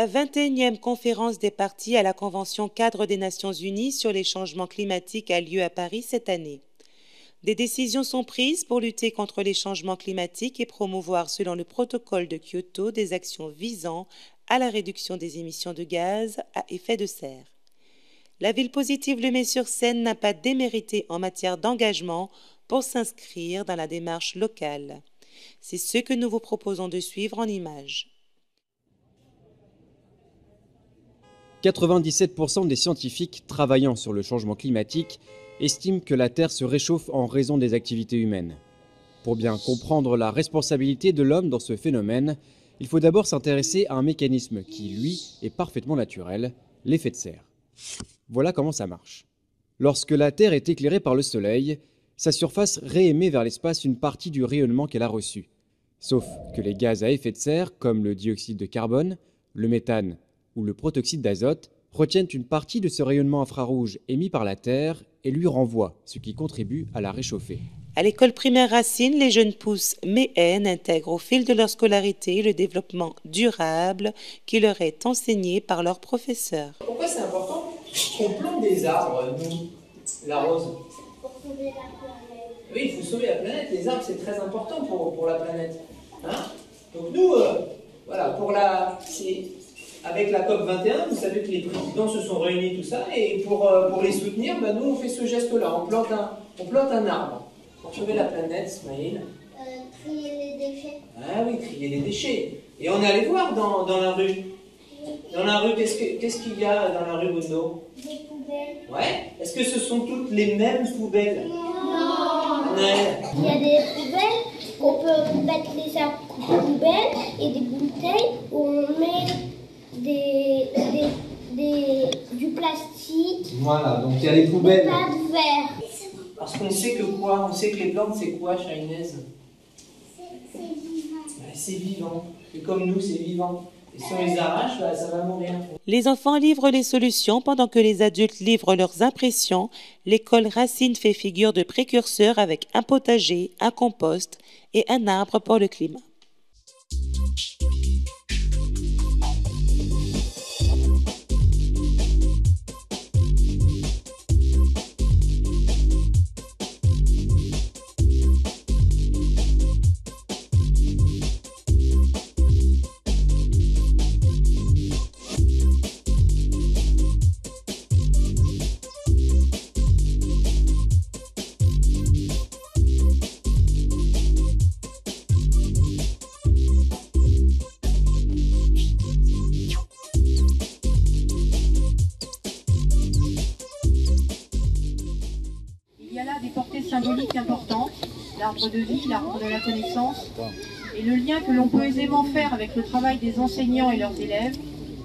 La 21e conférence des parties à la Convention cadre des Nations Unies sur les changements climatiques a lieu à Paris cette année. Des décisions sont prises pour lutter contre les changements climatiques et promouvoir, selon le protocole de Kyoto, des actions visant à la réduction des émissions de gaz à effet de serre. La ville positive Lemay-sur-Seine n'a pas démérité en matière d'engagement pour s'inscrire dans la démarche locale. C'est ce que nous vous proposons de suivre en images. 97% des scientifiques travaillant sur le changement climatique estiment que la Terre se réchauffe en raison des activités humaines. Pour bien comprendre la responsabilité de l'homme dans ce phénomène, il faut d'abord s'intéresser à un mécanisme qui, lui, est parfaitement naturel, l'effet de serre. Voilà comment ça marche. Lorsque la Terre est éclairée par le Soleil, sa surface réémet vers l'espace une partie du rayonnement qu'elle a reçu. Sauf que les gaz à effet de serre, comme le dioxyde de carbone, le méthane ou le protoxyde d'azote, retiennent une partie de ce rayonnement infrarouge émis par la Terre et lui renvoient, ce qui contribue à la réchauffer. À l'école primaire Racine, les jeunes pousses méennes intègrent au fil de leur scolarité le développement durable qui leur est enseigné par leurs professeurs. Pourquoi c'est important qu'on plante des arbres, nous, la rose? Pour sauver la planète. Oui, il faut sauver la planète. Les arbres, c'est très important pour la planète. Hein? Donc nous, voilà, avec la COP21, vous savez que les présidents se sont réunis, tout ça, et pour les soutenir, nous, on fait ce geste-là. On plante un arbre. Pour sauver la planète, Smaïl. Trier les déchets. Ah oui, trier les déchets. Et on est allé voir dans la rue. Dans la rue, qu'est-ce qu'il y a dans la rue, Bruno? Des poubelles. Ouais. Est-ce que ce sont toutes les mêmes poubelles? Non. Ouais. Il y a des poubelles, on peut mettre les sacs poubelles et des bouteilles où on met du plastique. Voilà, donc il y a les poubelles. Pas de verre. Parce qu'on sait que quoi? On sait que les plantes, c'est quoi, Shainez? C'est vivant. C'est vivant. Et comme nous, c'est vivant. Et si on les arrache, ça va mourir. Les enfants livrent les solutions pendant que les adultes livrent leurs impressions. L'école Racine fait figure de précurseur avec un potager, un compost et un arbre pour le climat. Il y a là des portées symboliques importantes, l'arbre de vie, l'arbre de la connaissance, et le lien que l'on peut aisément faire avec le travail des enseignants et leurs élèves.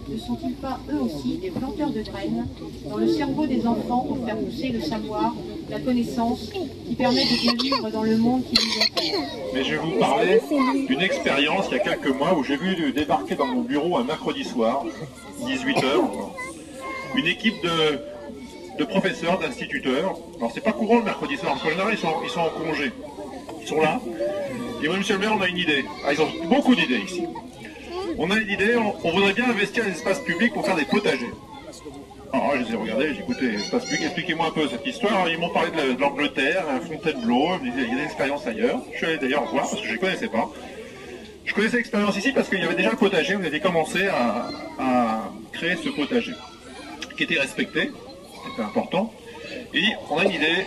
Ne sont-ils pas eux aussi des planteurs de graines dans le cerveau des enfants pour faire pousser le savoir, la connaissance, qui permet de bien vivre dans le monde qui nous entoure? Mais je vais vous parler d'une expérience il y a quelques mois où j'ai vu débarquer dans mon bureau un mercredi soir, 18h, une équipe de professeurs, d'instituteurs. Alors c'est pas courant le mercredi soir, parce qu'en général ils sont en congé. Ils sont là. Ils disent, monsieur le maire, on a une idée. Ah, ils ont beaucoup d'idées ici. On a une idée, on voudrait bien investir l'espace public pour faire des potagers. Alors je les ai regardés, j'ai écouté l'espace public, expliquez-moi un peu cette histoire. Ils m'ont parlé de l'Angleterre, Fontainebleau, ils me disaient il y a des expériences ailleurs. Je suis allé d'ailleurs voir parce que je ne les connaissais pas. Je connaissais l'expérience ici parce qu'il y avait déjà un potager, vous avez commencé à créer ce potager qui était respecté, c'était important. Et on a une idée,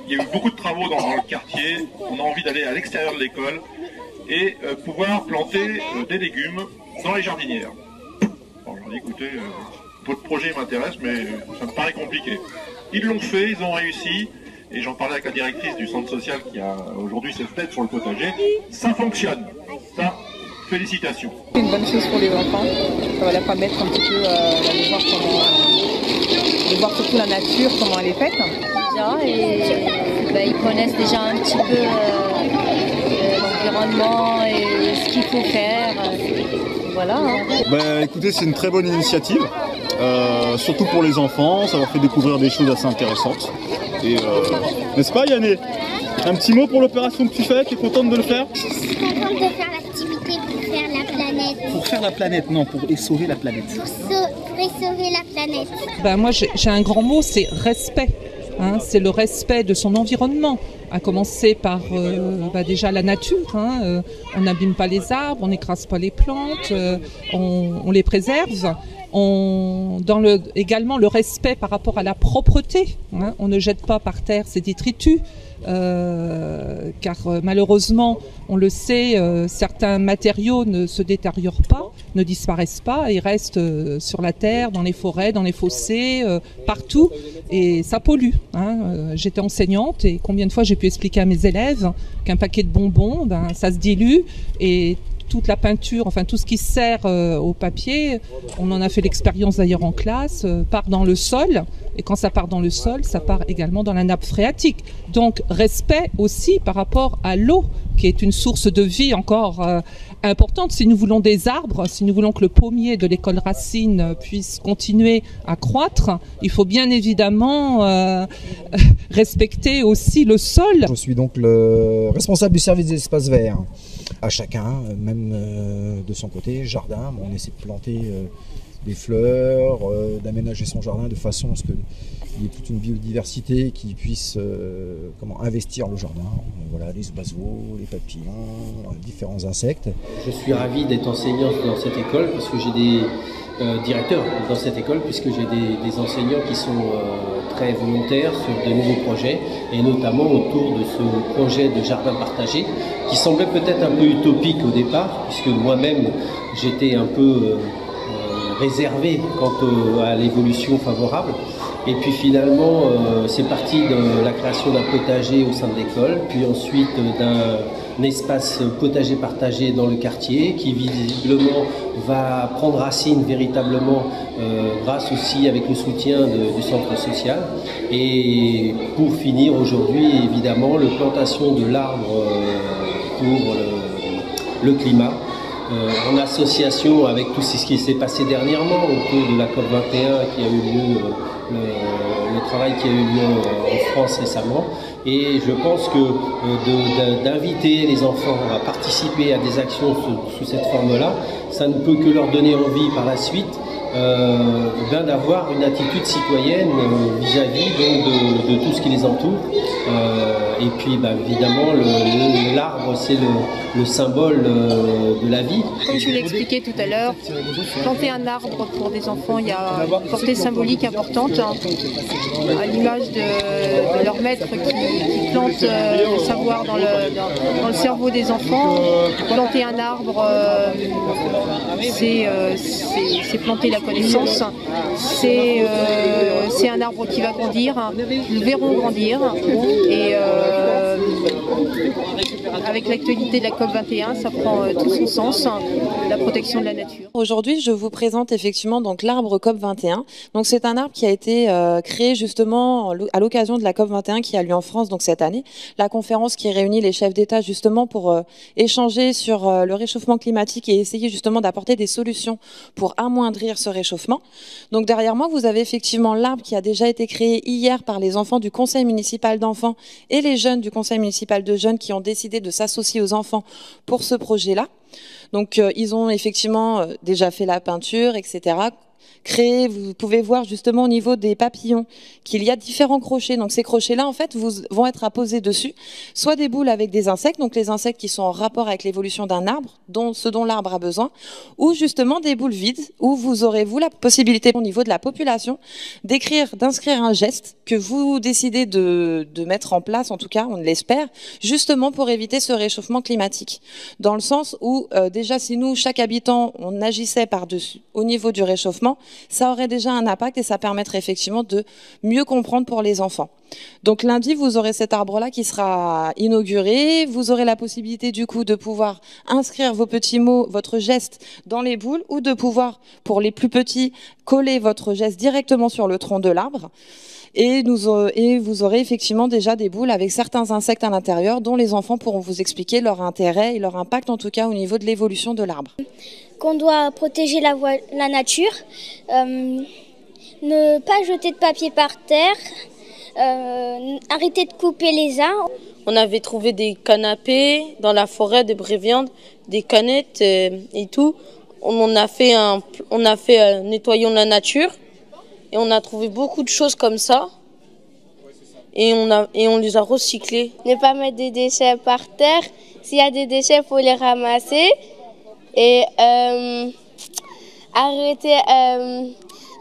il y a eu beaucoup de travaux dans le quartier, on a envie d'aller à l'extérieur de l'école et pouvoir planter des légumes dans les jardinières. Alors je leur ai dit écoutez, votre projet m'intéresse mais ça me paraît compliqué. Ils l'ont fait, ils ont réussi et j'en parlais avec la directrice du centre social qui a aujourd'hui cette tête sur le potager. Ça fonctionne, ça, félicitations. C'est une bonne chose pour les enfants, ça va leur permettre un petit peu de voir surtout la nature, comment elle est faite. Bien, et ils connaissent déjà un petit peu l'environnement et ce qu'il faut faire. Voilà. Écoutez, c'est une très bonne initiative, surtout pour les enfants, ça leur fait découvrir des choses assez intéressantes. Et n'est-ce pas Yanné? Un petit mot pour l'opération que tu fais, tu es contente de le faire? Je suis contente de faire l'activité pour faire la planète. planète. Pour faire la planète, non, pour sauver la planète. Pour sauver la planète. Moi, j'ai un grand mot, c'est respect. Hein, c'est le respect de son environnement, à commencer par déjà la nature. Hein, on n'abîme pas les arbres, on n'écrase pas les plantes, on les préserve. Également le respect par rapport à la propreté. Hein, on ne jette pas par terre ces détritus. Car malheureusement, on le sait, certains matériaux ne se détériorent pas, ne disparaissent pas, ils restent sur la terre, dans les forêts, dans les fossés, partout, et ça pollue. Hein. J'étais enseignante et combien de fois j'ai pu expliquer à mes élèves qu'un paquet de bonbons, ça se dilue et toute la peinture, enfin tout ce qui sert au papier, on en a fait l'expérience d'ailleurs en classe, part dans le sol. Et quand ça part dans le sol, ça part également dans la nappe phréatique. Donc respect aussi par rapport à l'eau, qui est une source de vie encore importante. Si nous voulons des arbres, si nous voulons que le pommier de l'école Racine puisse continuer à croître, il faut bien évidemment respecter aussi le sol. Je suis donc le responsable du service des espaces verts. À chacun, même de son côté, jardin, on essaie de planter des fleurs, d'aménager son jardin de façon à ce qu'il y ait toute une biodiversité qui puisse investir le jardin. Voilà, les oiseaux, les papillons, différents insectes. Je suis ravi d'être enseignant dans cette école parce que j'ai des directeurs dans cette école, puisque j'ai des enseignants qui sont très volontaires sur de nouveaux projets, et notamment autour de ce projet de jardin partagé qui semblait peut-être un peu utopique au départ, puisque moi-même j'étais un peu réservé quant à l'évolution favorable. Et puis finalement, c'est parti de la création d'un potager au sein de l'école, puis ensuite d'un espace potager partagé dans le quartier, qui visiblement va prendre racine véritablement grâce aussi avec le soutien du centre social. Et pour finir aujourd'hui, évidemment, la plantation de l'arbre pour le climat. En association avec tout ce qui s'est passé dernièrement autour de la COP21 qui a eu lieu, le travail qui a eu lieu en France récemment. Et je pense que d'inviter les enfants à participer à des actions sous cette forme-là, ça ne peut que leur donner envie par la suite d'avoir une attitude citoyenne vis-à-vis de tout ce qui les entoure. Et puis évidemment, l'arbre, c'est le symbole de la vie. Comme je vous l'ai expliqué tout à l'heure, planter un arbre pour des enfants, il y a une portée symbolique importante, à l'image de leur maître qui plante le savoir dans le cerveau des enfants. Planter un arbre, c'est planter la connaissance, c'est un arbre qui va grandir, nous verrons grandir, et avec l'actualité de la COP21, ça prend tout son sens, la protection de la nature. Aujourd'hui, je vous présente effectivement donc l'arbre COP21. Donc c'est un arbre qui a été créé justement à l'occasion de la COP21 qui a lieu en France donc cette année. La conférence qui réunit les chefs d'État justement pour échanger sur le réchauffement climatique et essayer justement d'apporter des solutions pour amoindrir ce réchauffement. Donc derrière moi, vous avez effectivement l'arbre qui a déjà été créé hier par les enfants du conseil municipal d'enfants et les jeunes du conseil municipal de jeunes qui ont décidé de s'associer aux enfants pour ce projet-là. Donc ils ont effectivement déjà fait la peinture, etc. Créé, vous pouvez voir justement au niveau des papillons qu'il y a différents crochets. Donc ces crochets-là, en fait, vont être apposés dessus, soit des boules avec des insectes, donc les insectes qui sont en rapport avec l'évolution d'un arbre, ce dont l'arbre a besoin, ou justement des boules vides, où vous aurez, vous, la possibilité au niveau de la population d'inscrire un geste que vous décidez de mettre en place, en tout cas, on l'espère, justement pour éviter ce réchauffement climatique. Dans le sens où, déjà, si nous, chaque habitant, on agissait par-dessus, au niveau du réchauffement, ça aurait déjà un impact et ça permettrait effectivement de mieux comprendre pour les enfants. Donc lundi, vous aurez cet arbre-là qui sera inauguré. Vous aurez la possibilité du coup de pouvoir inscrire vos petits mots, votre geste dans les boules, ou de pouvoir, pour les plus petits, coller votre geste directement sur le tronc de l'arbre. Et vous aurez effectivement déjà des boules avec certains insectes à l'intérieur dont les enfants pourront vous expliquer leur intérêt et leur impact en tout cas au niveau de l'évolution de l'arbre. Qu'on doit protéger la nature, ne pas jeter de papier par terre, arrêter de couper les arbres. On avait trouvé des canapés dans la forêt de Bréviande, des canettes et tout. On a fait nettoyons la nature et on a trouvé beaucoup de choses comme ça. Et on les a recyclés. Ne pas mettre des déchets par terre. S'il y a des déchets, il faut les ramasser. Et arrêter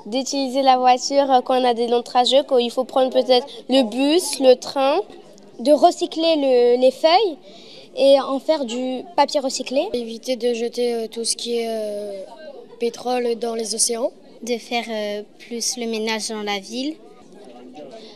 d'utiliser la voiture quand on a des longs trajets, quand il faut prendre peut-être le bus, le train. De recycler les feuilles et en faire du papier recyclé. Éviter de jeter tout ce qui est pétrole dans les océans. De faire plus le ménage dans la ville.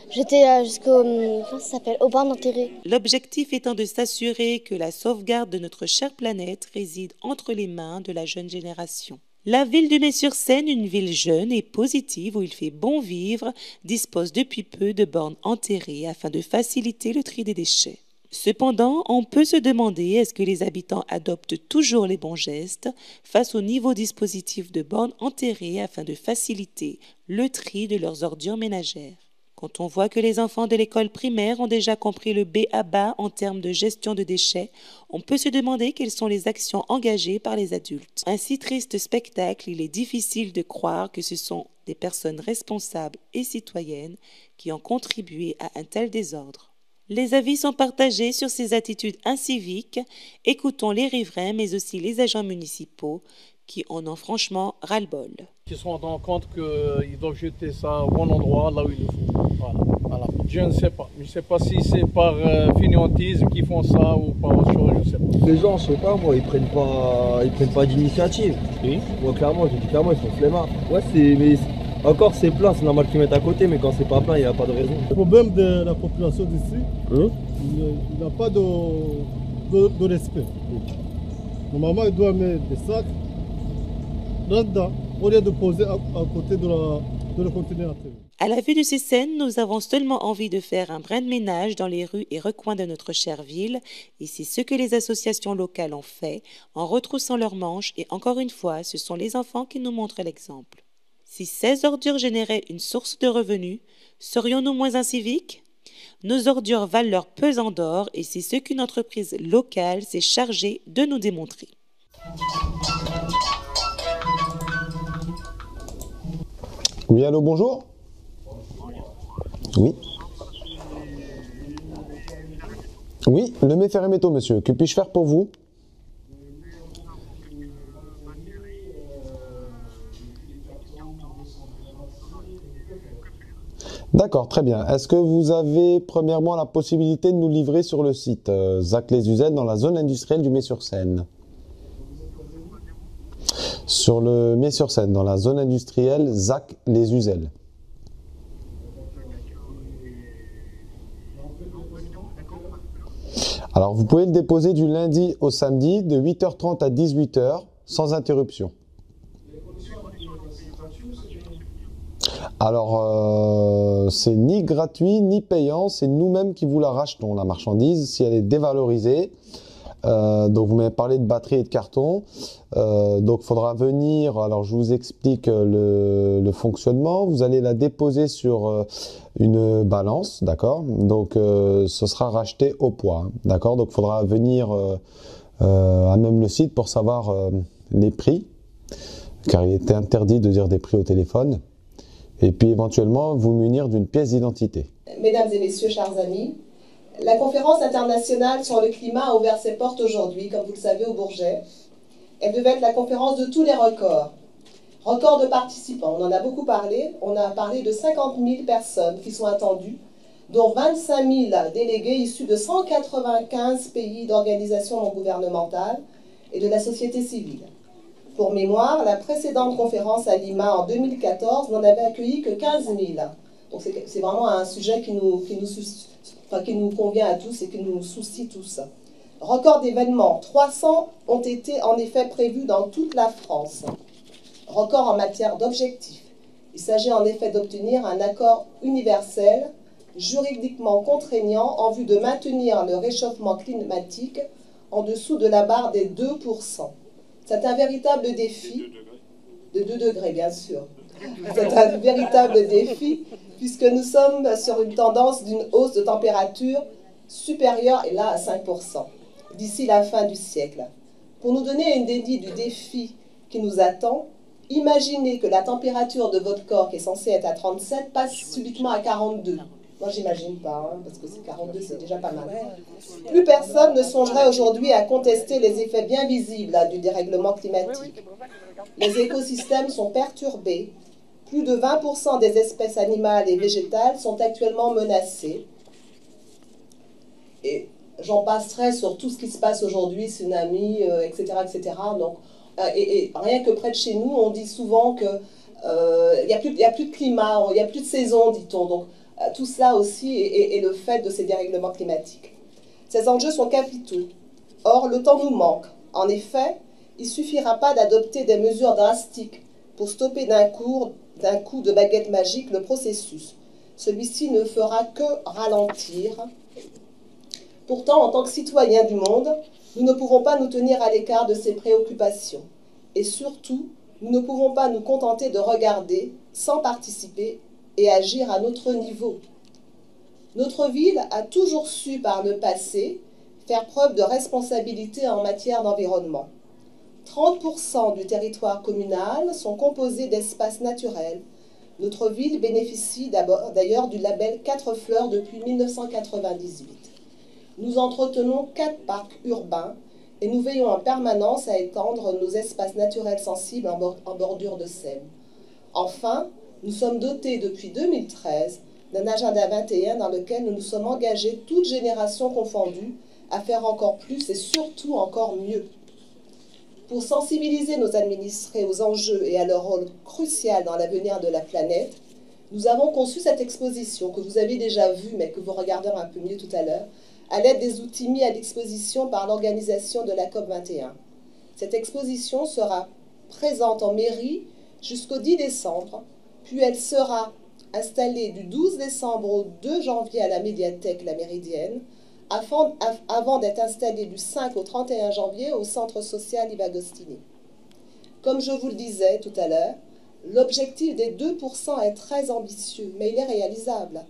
J'étais aux bornes d'enterré. L'objectif étant de s'assurer que la sauvegarde de notre chère planète réside entre les mains de la jeune génération. La ville de Metz-sur-Seine, une ville jeune et positive où il fait bon vivre, dispose depuis peu de bornes enterrées afin de faciliter le tri des déchets. Cependant, on peut se demander est-ce que les habitants adoptent toujours les bons gestes face au nouveau dispositif de bornes enterrées afin de faciliter le tri de leurs ordures ménagères. Quand on voit que les enfants de l'école primaire ont déjà compris le b.a.-ba en termes de gestion de déchets, on peut se demander quelles sont les actions engagées par les adultes. Un si triste spectacle, il est difficile de croire que ce sont des personnes responsables et citoyennes qui ont contribué à un tel désordre. Les avis sont partagés sur ces attitudes inciviques. Écoutons les riverains, mais aussi les agents municipaux qui en ont franchement ras-le-bol. Ils se rendent compte qu'ils doivent jeter ça au bon endroit, là où il le faut. Voilà. Je ne sais pas. Je ne sais pas si c'est par fainéantisme qu'ils font ça ou par autre chose, je ne sais pas. Les gens, je sais pas, moi, ils prennent pas d'initiative. Oui. Moi, clairement, je dis clairement, ils sont flemmards. Ouais, mais encore c'est plein, c'est normal qu'ils mettent à côté, mais quand c'est pas plein, il n'y a pas de raison. Le problème de la population d'ici, il n'a pas de respect. Normalement, il doit mettre des sacs là-dedans, au lieu de poser à côté de le conteneur. À la vue de ces scènes, nous avons seulement envie de faire un brin de ménage dans les rues et recoins de notre chère ville, et c'est ce que les associations locales ont fait en retroussant leurs manches, et encore une fois, ce sont les enfants qui nous montrent l'exemple. Si ces ordures généraient une source de revenus, serions-nous moins inciviques ? Nos ordures valent leur pesant d'or, et c'est ce qu'une entreprise locale s'est chargée de nous démontrer. Oui, allô, bonjour. Oui. Oui, le Méferré Métaux, monsieur. Que puis-je faire pour vous? D'accord, très bien. Est-ce que vous avez premièrement la possibilité de nous livrer sur le site Zac-les-Uzel dans la zone industrielle du Metz-sur-Seine? Sur le Metz-sur-Seine, dans la zone industrielle Zac-les-Uzel. Alors, vous pouvez le déposer du lundi au samedi de 8h30 à 18h sans interruption. Alors, c'est ni gratuit ni payant, c'est nous-mêmes qui vous la rachetons, la marchandise, si elle est dévalorisée. Donc vous m'avez parlé de batterie et de carton, donc il faudra venir, alors je vous explique le fonctionnement, vous allez la déposer sur une balance, d'accord, donc ce sera racheté au poids, hein, d'accord, donc il faudra venir à même le site pour savoir les prix, car il était interdit de dire des prix au téléphone, et puis éventuellement vous munir d'une pièce d'identité. Mesdames et messieurs, chers amis, la conférence internationale sur le climat a ouvert ses portes aujourd'hui, comme vous le savez, au Bourget. Elle devait être la conférence de tous les records. Records de participants, on en a beaucoup parlé. On a parlé de 50 000 personnes qui sont attendues, dont 25 000 délégués issus de 195 pays d'organisations non gouvernementales et de la société civile. Pour mémoire, la précédente conférence à Lima en 2014 n'en avait accueilli que 15 000. Donc c'est vraiment un sujet qui nous convient à tous et qui nous soucie tous. Record d'événements, 300 ont été en effet prévus dans toute la France. Record en matière d'objectifs. Il s'agit en effet d'obtenir un accord universel, juridiquement contraignant, en vue de maintenir le réchauffement climatique en dessous de la barre des 2%. C'est un véritable défi, de 2 degrés bien sûr. C'est un véritable défi, puisque nous sommes sur une tendance d'une hausse de température supérieure est là à 5% d'ici la fin du siècle. Pour nous donner une idée du défi qui nous attend, imaginez que la température de votre corps, qui est censée être à 37, passe subitement à 42. Moi, j'imagine pas, hein, parce que 42, c'est déjà pas mal. Plus personne ne songerait aujourd'hui à contester les effets bien visibles là, du dérèglement climatique. Les écosystèmes sont perturbés. Plus de 20% des espèces animales et végétales sont actuellement menacées. Et j'en passerai sur tout ce qui se passe aujourd'hui, tsunami, etc., etc. Donc, et rien que près de chez nous, on dit souvent qu'il n'y a plus de climat, il n'y a plus de saison, dit-on. Donc, tout cela aussi est le fait de ces dérèglements climatiques. Ces enjeux sont capitaux. Or, le temps nous manque. En effet, il ne suffira pas d'adopter des mesures drastiques pour stopper d'un coup de baguette magique le processus. Celui-ci ne fera que ralentir. Pourtant, en tant que citoyens du monde, nous ne pouvons pas nous tenir à l'écart de ces préoccupations. Et surtout, nous ne pouvons pas nous contenter de regarder sans participer et agir à notre niveau. Notre ville a toujours su par le passé faire preuve de responsabilité en matière d'environnement. 30% du territoire communal sont composés d'espaces naturels. Notre ville bénéficie d'ailleurs du label 4 fleurs depuis 1998. Nous entretenons 4 parcs urbains et nous veillons en permanence à étendre nos espaces naturels sensibles en bordure de Seine. Enfin, nous sommes dotés depuis 2013 d'un agenda 21 dans lequel nous nous sommes engagés, toutes générations confondues, à faire encore plus et surtout encore mieux. Pour sensibiliser nos administrés aux enjeux et à leur rôle crucial dans l'avenir de la planète, nous avons conçu cette exposition que vous avez déjà vue, mais que vous regarderez un peu mieux tout à l'heure, à l'aide des outils mis à disposition par l'organisation de la COP21. Cette exposition sera présente en mairie jusqu'au 10 décembre, puis elle sera installée du 12 décembre au 2 janvier à la médiathèque La Méridienne, avant d'être installée du 5 au 31 janvier au centre social Yves Agostini. Comme je vous le disais tout à l'heure, l'objectif des 2% est très ambitieux, mais il est réalisable.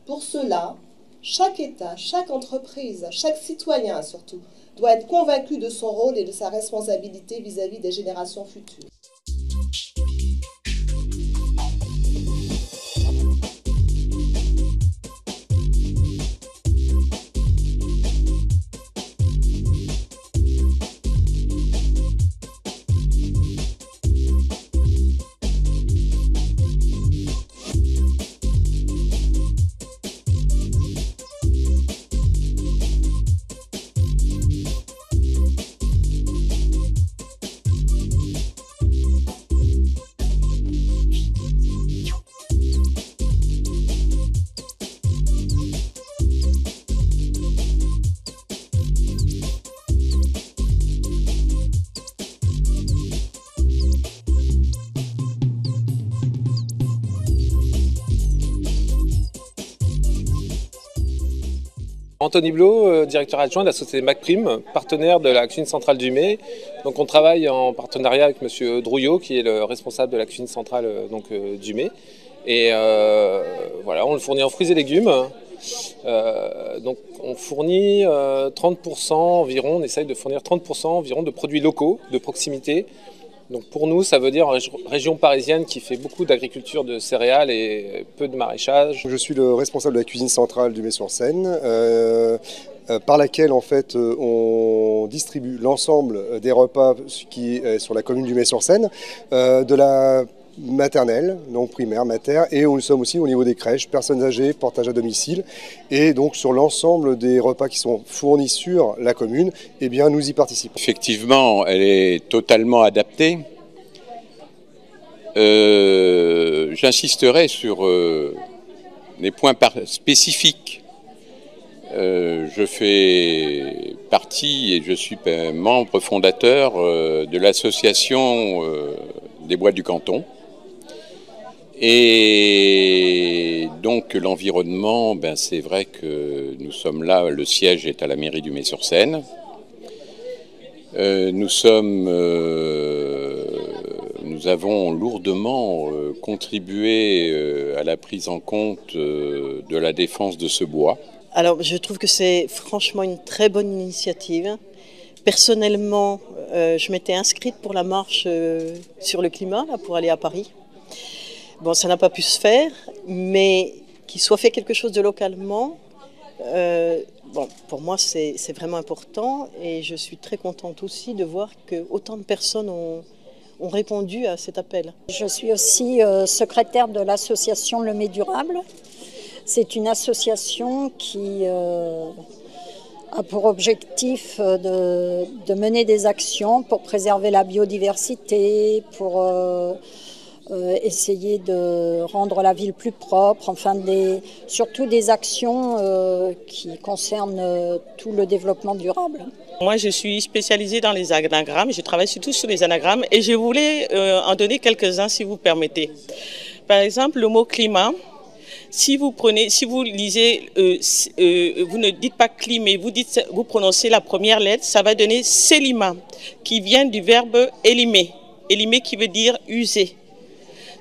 Pour cela, chaque État, chaque entreprise, chaque citoyen surtout, doit être convaincu de son rôle et de sa responsabilité vis-à-vis des générations futures. Anthony Blot, directeur adjoint de la société MacPrime, partenaire de la cuisine centrale du Mai. Donc on travaille en partenariat avec Monsieur Drouillot, qui est le responsable de la cuisine centrale du Mai. Et voilà, on le fournit en fruits et légumes. Donc on fournit 30% environ, on essaye de fournir 30% environ de produits locaux, de proximité. Donc pour nous, ça veut dire région parisienne qui fait beaucoup d'agriculture de céréales et peu de maraîchage. Je suis le responsable de la cuisine centrale du Mai-sur-Seine, par laquelle en fait on distribue l'ensemble des repas qui est sur la commune du Mai-sur-Seine, de la maternelle, donc primaire, mater, et nous sommes aussi au niveau des crèches, personnes âgées, portage à domicile, et donc sur l'ensemble des repas qui sont fournis sur la commune, eh bien nous y participons. Effectivement, elle est totalement adaptée. J'insisterai sur les points spécifiques. Je fais partie et je suis membre fondateur de l'association des bois du canton. Et donc l'environnement, c'est vrai que nous sommes là, le siège est à la mairie du Mai-sur-Seine. Nous avons lourdement contribué à la prise en compte de la défense de ce bois. Alors, je trouve que c'est franchement une très bonne initiative. Personnellement, je m'étais inscrite pour la marche sur le climat, là, pour aller à Paris. Bon, ça n'a pas pu se faire, mais qu'il soit fait quelque chose de localement, bon, pour moi, c'est vraiment important. Et je suis très contente aussi de voir que autant de personnes ont répondu à cet appel. Je suis aussi secrétaire de l'association Le Mai Durable. C'est une association qui a pour objectif de mener des actions pour préserver la biodiversité, pour essayer de rendre la ville plus propre, enfin surtout des actions qui concernent tout le développement durable. Moi, je suis spécialisée dans les anagrammes, je travaille surtout sur les anagrammes et je voulais en donner quelques-uns si vous permettez. Par exemple, le mot climat. Si vous lisez, vous ne dites pas climat, vous prononcez la première lettre, ça va donner selima, qui vient du verbe élimer. Élimer qui veut dire user.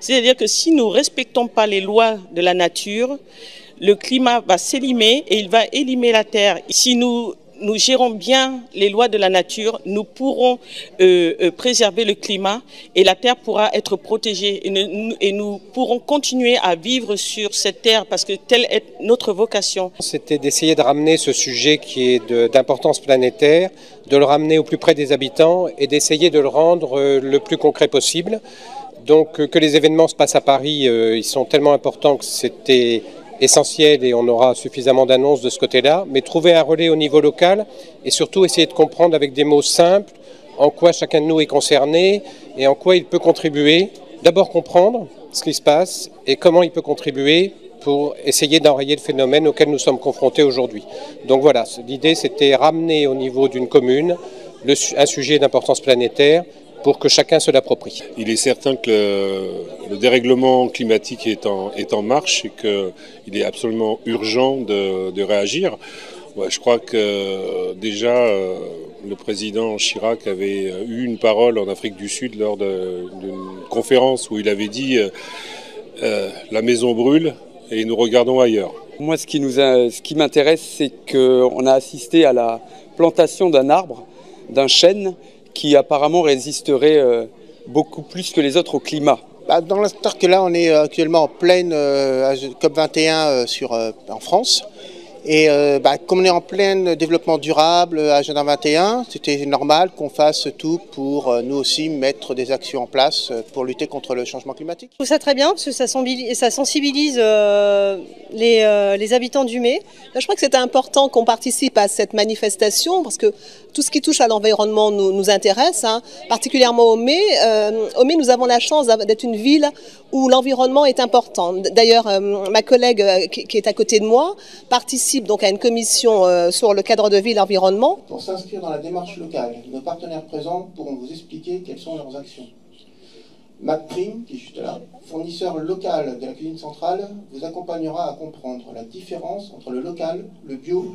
C'est-à-dire que si nous ne respectons pas les lois de la nature, le climat va s'élimer et il va élimer la terre. Si nous gérons bien les lois de la nature, nous pourrons préserver le climat et la terre pourra être protégée et nous pourrons continuer à vivre sur cette terre parce que telle est notre vocation. C'était d'essayer de ramener ce sujet qui est d'importance planétaire, de le ramener au plus près des habitants et d'essayer de le rendre le plus concret possible. Donc que les événements se passent à Paris, ils sont tellement importants que c'était essentiel et on aura suffisamment d'annonces de ce côté-là, mais trouver un relais au niveau local et surtout essayer de comprendre avec des mots simples en quoi chacun de nous est concerné et en quoi il peut contribuer. D'abord comprendre ce qui se passe et comment il peut contribuer pour essayer d'enrayer le phénomène auquel nous sommes confrontés aujourd'hui. Donc voilà, l'idée c'était ramener au niveau d'une commune un sujet d'importance planétaire pour que chacun se l'approprie. Il est certain que le dérèglement climatique est en marche et qu'il est absolument urgent de réagir. Ouais, je crois que déjà le président Chirac avait eu une parole en Afrique du Sud lors d'une conférence où il avait dit la maison brûle et nous regardons ailleurs. Moi, ce qui m'intéresse, c'est qu'on a assisté à la plantation d'un arbre, d'un chêne, qui apparemment résisterait beaucoup plus que les autres au climat. Dans l'instant que là, on est actuellement en pleine COP21 en France. Et comme on est en plein développement durable, Agenda 21, c'était normal qu'on fasse tout pour nous aussi mettre des actions en place pour lutter contre le changement climatique. Je trouve ça très bien parce que ça sensibilise les habitants du Mai. Là, je crois que c'était important qu'on participe à cette manifestation parce que tout ce qui touche à l'environnement nous intéresse, hein, particulièrement au Mai. Au Mai, nous avons la chance d'être une ville où l'environnement est important. D'ailleurs, ma collègue qui est à côté de moi participe donc à une commission sur le cadre de vie et l'environnement. Pour s'inscrire dans la démarche locale, nos partenaires présents pourront vous expliquer quelles sont leurs actions. MacPrime, qui est juste là, fournisseur local de la cuisine centrale, vous accompagnera à comprendre la différence entre le local, le bio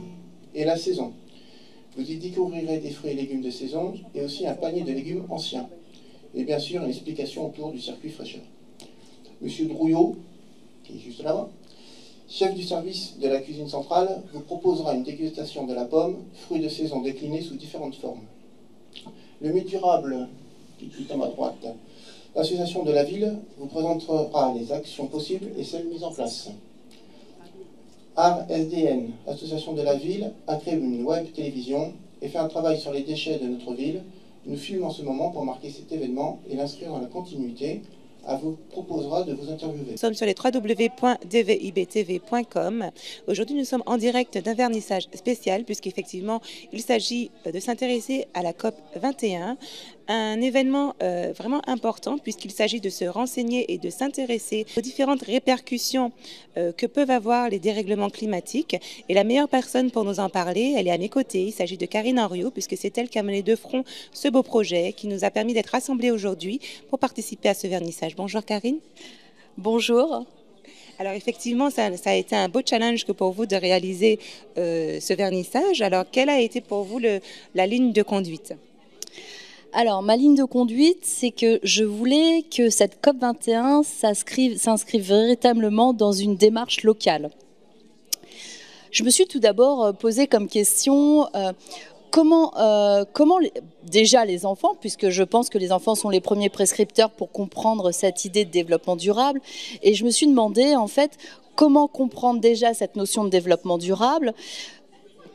et la saison. Vous y découvrirez des fruits et légumes de saison et aussi un panier de légumes anciens. Et bien sûr, une explication autour du circuit fraîcheur. Monsieur Drouillot, qui est juste là-bas, chef du service de la cuisine centrale, vous proposera une dégustation de la pomme, fruit de saison déclinés sous différentes formes. Le Mai Durable, qui est à ma droite, l'association de la ville vous présentera les actions possibles et celles mises en place. Art SDN, l'association de la ville, a créé une web télévision et fait un travail sur les déchets de notre ville. Nous filmons en ce moment pour marquer cet événement et l'inscrire dans la continuité. Elle vous proposera de vous interviewer. Nous sommes sur les www.dvibtv.com. Aujourd'hui, nous sommes en direct d'un vernissage spécial puisqu'effectivement, il s'agit de s'intéresser à la COP 21, un événement vraiment important puisqu'il s'agit de se renseigner et de s'intéresser aux différentes répercussions que peuvent avoir les dérèglements climatiques. Et la meilleure personne pour nous en parler, elle est à mes côtés. Il s'agit de Karine Henriot puisque c'est elle qui a mené de front ce beau projet qui nous a permis d'être rassemblés aujourd'hui pour participer à ce vernissage. Bonjour Karine. Bonjour. Alors effectivement, ça a été un beau challenge que pour vous de réaliser ce vernissage. Alors quelle a été pour vous la ligne de conduite ? Alors ma ligne de conduite, c'est que je voulais que cette COP21 s'inscrive véritablement dans une démarche locale. Je me suis tout d'abord posé comme question comment déjà les enfants, puisque je pense que les enfants sont les premiers prescripteurs pour comprendre cette idée de développement durable, et je me suis demandé en fait comment comprendre déjà cette notion de développement durable,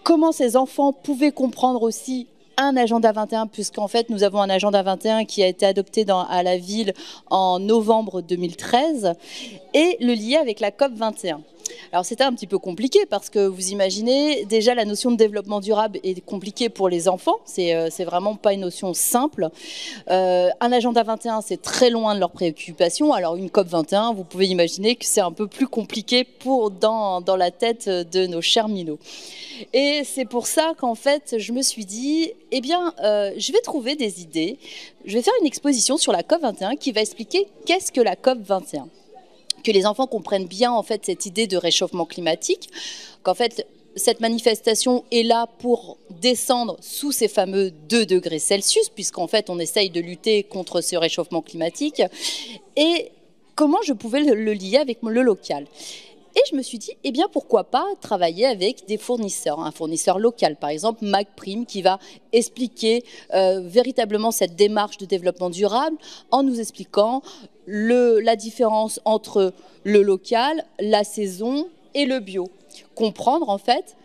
comment ces enfants pouvaient comprendre aussi un agenda 21, puisqu'en fait nous avons un agenda 21 qui a été adopté à la ville en novembre 2013, et le lier avec la COP 21. Alors c'était un petit peu compliqué parce que vous imaginez, déjà la notion de développement durable est compliquée pour les enfants, c'est vraiment pas une notion simple. Un agenda 21, c'est très loin de leurs préoccupations, alors une COP 21, vous pouvez imaginer que c'est un peu plus compliqué dans la tête de nos chers minots. Et c'est pour ça qu'en fait je me suis dit, eh bien je vais trouver des idées, je vais faire une exposition sur la COP 21 qui va expliquer qu'est-ce que la COP 21. Que les enfants comprennent bien en fait cette idée de réchauffement climatique, qu'en fait cette manifestation est là pour descendre sous ces fameux 2 degrés Celsius, puisqu'en fait on essaye de lutter contre ce réchauffement climatique, et comment je pouvais le lier avec le local. Et je me suis dit, eh bien pourquoi pas travailler avec des fournisseurs, un fournisseur local, par exemple MagPrime, qui va expliquer véritablement cette démarche de développement durable en nous expliquant la différence entre le local, la saison et le bio. Comprendre en fait,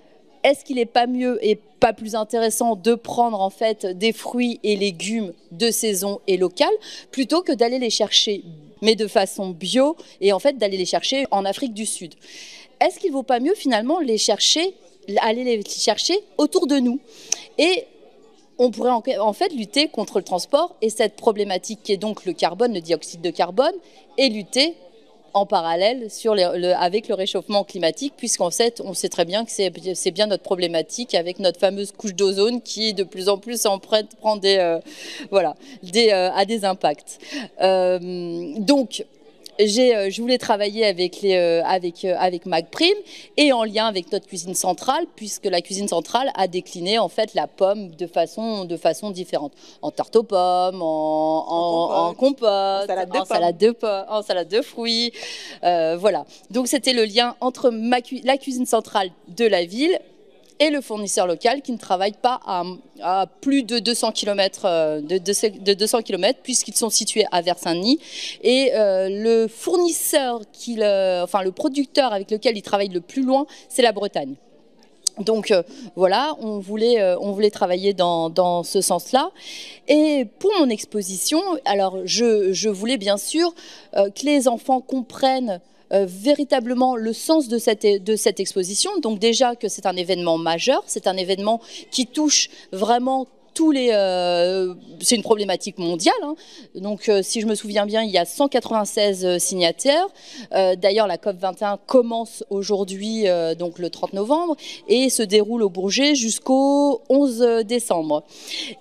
est-ce qu'il n'est pas mieux et pas plus intéressant de prendre en fait des fruits et légumes de saison et local plutôt que d'aller les chercher mais de façon bio, et en fait d'aller les chercher en Afrique du Sud. Est-ce qu'il ne vaut pas mieux finalement aller les chercher autour de nous? Et on pourrait en fait lutter contre le transport et cette problématique qui est donc le carbone, le dioxyde de carbone, et lutter en parallèle avec le réchauffement climatique, puisqu'en fait, on sait très bien que c'est bien notre problématique avec notre fameuse couche d'ozone qui de plus en plus prend a des impacts. Donc, je voulais travailler avec MagPrime et en lien avec notre cuisine centrale, puisque la cuisine centrale a décliné en fait la pomme de façon différente, en tarte aux pommes, en compote, en salade de fruits, voilà. Donc c'était le lien entre la cuisine centrale de la ville et le fournisseur local qui ne travaille pas à plus de 200 km, puisqu'ils sont situés à Vers-Saint-Denis. Et le fournisseur, le producteur avec lequel il travaille le plus loin, c'est la Bretagne. Donc voilà, on voulait travailler dans ce sens-là. Et pour mon exposition, alors je voulais bien sûr que les enfants comprennent véritablement le sens de cette exposition. Donc déjà que c'est un événement majeur, c'est un événement qui touche vraiment c'est une problématique mondiale, hein. Donc si je me souviens bien, il y a 196 signataires. D'ailleurs, la COP 21 commence aujourd'hui, donc le 30 novembre, et se déroule au Bourget jusqu'au 11 décembre.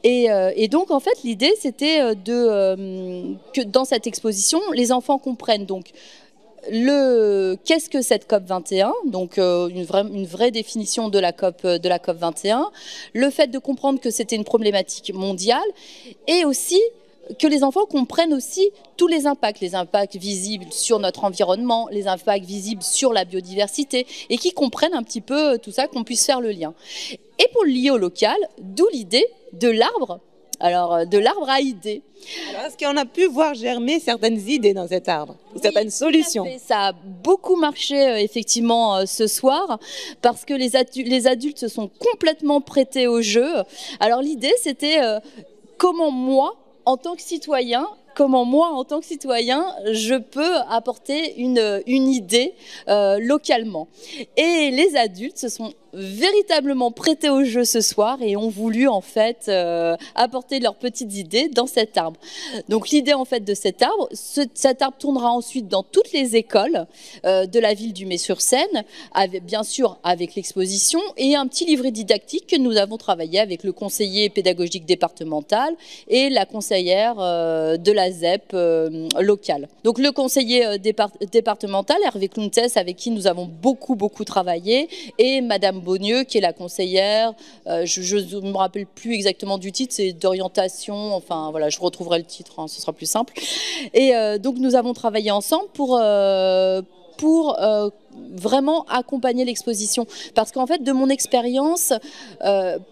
Et donc, en fait, l'idée, c'était que dans cette exposition, les enfants comprennent donc qu'est-ce que cette COP 21, donc une vraie définition de la COP 21, le fait de comprendre que c'était une problématique mondiale, et aussi que les enfants comprennent aussi tous les impacts visibles sur notre environnement, les impacts visibles sur la biodiversité, et qui comprennent un petit peu tout ça, qu'on puisse faire le lien. Et pour le lier au local, d'où l'idée de l'arbre. Alors, de l'arbre à idées. Est-ce qu'on a pu voir germer certaines idées dans cet arbre, certaines solutions? Ça a beaucoup marché, effectivement, ce soir, parce que les adultes se sont complètement prêtés au jeu. Alors, l'idée, c'était comment moi, en tant que citoyen, je peux apporter une idée localement. Et les adultes se sont véritablement prêtés au jeu ce soir et ont voulu en fait apporter leurs petites idées dans cet arbre. Donc l'idée en fait de cet arbre tournera ensuite dans toutes les écoles de la ville du Mets-sur-Seine, bien sûr avec l'exposition et un petit livret didactique que nous avons travaillé avec le conseiller pédagogique départemental et la conseillère de la ZEP locale. Donc le conseiller départemental, Hervé Clountes, avec qui nous avons beaucoup travaillé, et Madame Beaunieu, qui est la conseillère, je ne me rappelle plus exactement du titre, c'est d'orientation, enfin voilà, je retrouverai le titre, hein, ce sera plus simple. Et donc nous avons travaillé ensemble pour pour vraiment accompagner l'exposition. Parce qu'en fait, de mon expérience,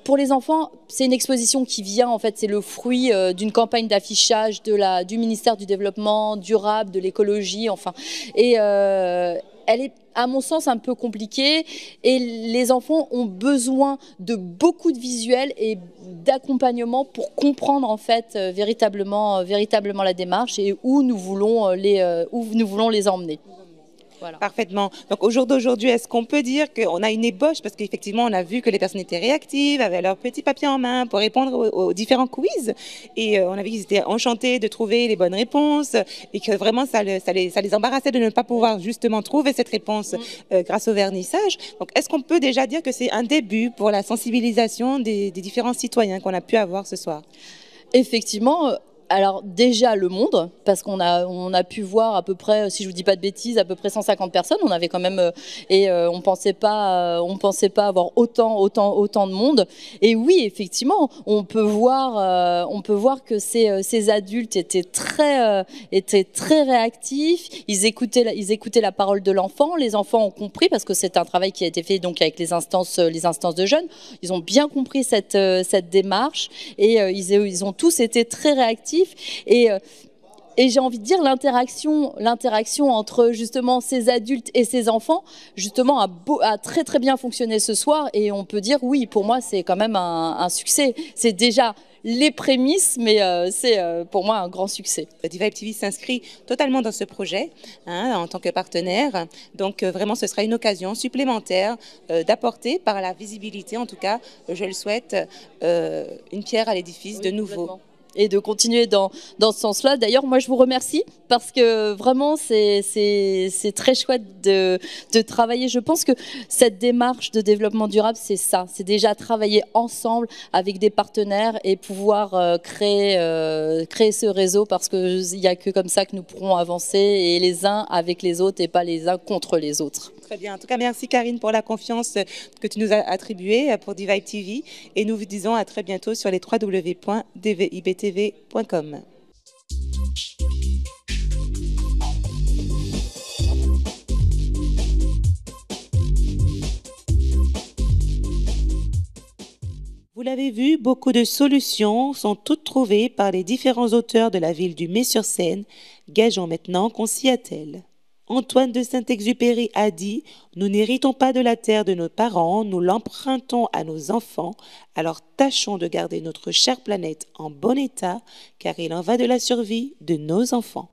pour les enfants, c'est une exposition qui vient, en fait, c'est le fruit d'une campagne d'affichage du ministère du Développement durable, de l'écologie, enfin. Et elle est, à mon sens, un peu compliquée et les enfants ont besoin de beaucoup de visuels et d'accompagnement pour comprendre en fait véritablement la démarche et où nous voulons les emmener. Voilà. Parfaitement. Donc au jour d'aujourd'hui, est-ce qu'on peut dire qu'on a une ébauche, parce qu'effectivement on a vu que les personnes étaient réactives, avaient leur petit papier en main pour répondre aux différents quiz, et on a vu qu'ils étaient enchantés de trouver les bonnes réponses, et que vraiment ça les embarrassait de ne pas pouvoir justement trouver cette réponse grâce au vernissage. Donc est-ce qu'on peut déjà dire que c'est un début pour la sensibilisation des différents citoyens qu'on a pu avoir ce soir? Effectivement. Alors déjà Le Monde, parce qu'on a pu voir à peu près, si je vous dis pas de bêtises, à peu près 150 personnes. On avait quand même on pensait pas avoir autant de monde. Et oui, effectivement, on peut voir que ces adultes étaient très réactifs. Ils écoutaient la parole de l'enfant. Les enfants ont compris, parce que c'est un travail qui a été fait donc avec les instances de jeunes. Ils ont bien compris cette démarche et ils ont tous été très réactifs. Et j'ai envie de dire l'interaction entre justement ces adultes et ces enfants justement a très très bien fonctionné ce soir, et on peut dire oui, pour moi c'est quand même un succès. C'est déjà les prémices, mais c'est pour moi un grand succès. Divibe TV s'inscrit totalement dans ce projet en tant que partenaire. Donc vraiment, ce sera une occasion supplémentaire d'apporter par la visibilité, en tout cas, je le souhaite, une pierre à l'édifice de nouveau. Et de continuer dans ce sens-là. D'ailleurs, moi, je vous remercie parce que vraiment, c'est très chouette de travailler. Je pense que cette démarche de développement durable, c'est ça. C'est déjà travailler ensemble avec des partenaires et pouvoir créer ce réseau, parce qu'il n'y a que comme ça que nous pourrons avancer, et les uns avec les autres et pas les uns contre les autres. Très bien. En tout cas, merci Karine pour la confiance que tu nous as attribuée pour Divibe TV. Et nous vous disons à très bientôt sur les www.dvibtv.com. Vous l'avez vu, beaucoup de solutions sont toutes trouvées par les différents auteurs de la ville du Mets-sur-Seine. Gageons maintenant qu'on s'y attelle. Antoine de Saint-Exupéry a dit « Nous n'héritons pas de la terre de nos parents, nous l'empruntons à nos enfants. Alors tâchons de garder notre chère planète en bon état, car il en va de la survie de nos enfants. »